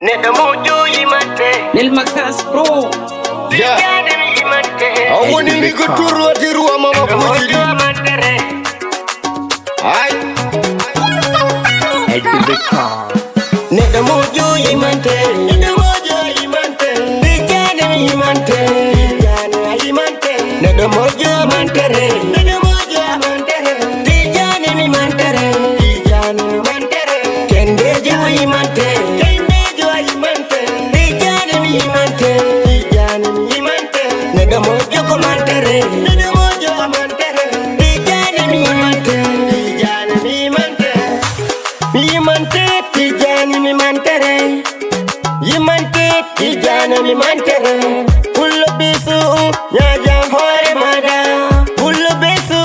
Neda mojo yimante Lil Makas Pro. Yeah. Yimante Awoni ni kuturu atiru wa mama kujiri. Ay. Neda mojo yimante Neda mojo yimante Bijane yimante Bijane yimante Neda mojo mantere Neda mojo mantere Bijane mantere Bijane mantere Kende jo yimante Kende jo yimante Bijane yimante Bijane yimante Neda mojo ko mantere Neda mojo mantere Bijane yimante Bijane yimante Yimante Tijani mi mantere Yimante Tijani mi mantere Pullo bisu nyaja hore mada Pullo bisu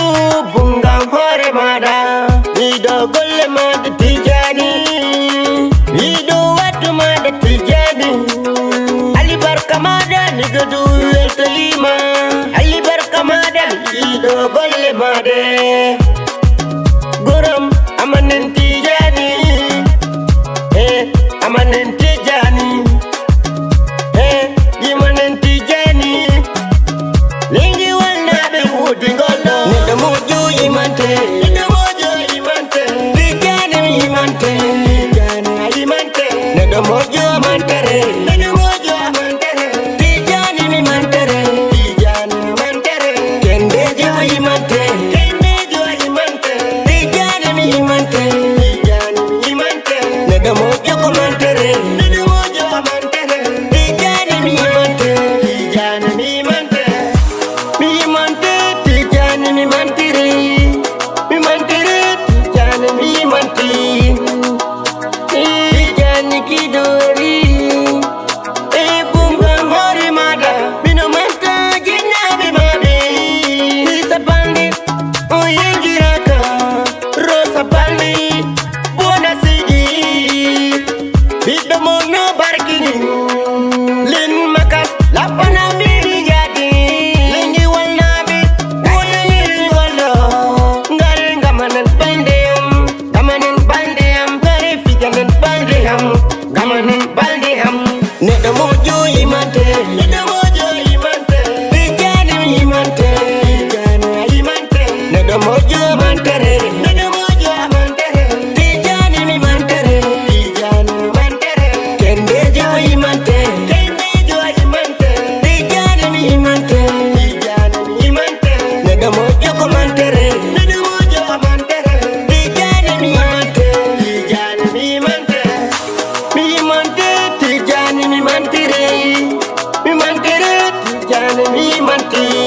bunga hore mada Nido golle mada Tijani Nido watu mada Tijani Ali barka mada nigadu eltalima Ali barka mada nido golle mada Guram amanen Tijani Amanen Tijani Yimanen Tijani Lingi walna be wudi ngolo Neda mojo yimante Neda mojo yimante Tijani yimante Tijani yimante Neda mojo mantere Neda mojo mantere Tijani mantere Tijani mantere Kende jo yimante Kende jo yimante Tijani yimante Tijani yimante Neda mojo ko mantere Neda mojo mantere Tijani yimante Tijani yimante Tijani mantere mi mantere Tijani yimante Tijani kidori bunga hore mada Mino manta jinna be mabe Isa pandi Oyengiraka Rosa pandi Bona sigi Bidda mono barkini Lin makas Lapana biri jadi Lingi walnabi Wala niri wala Ngare ngamanan pandeyam Gamanan pandeyam Ngare fijanan pandeyam Gamanan pandeyam Neda mojo yimante Neda mojo yimante Bijani yimante Bijani yimante Neda mojo mantere Neda mojo mantere Bijani mantere Bijani mantere Kende jo yimante Kende jo yimante Bijani yimante Bijani yimante Neda mojo ko mantere Neda mojo mantere Bijani yimante Bijani yimante Mimante Tijani mi mantere Tijani mi mantere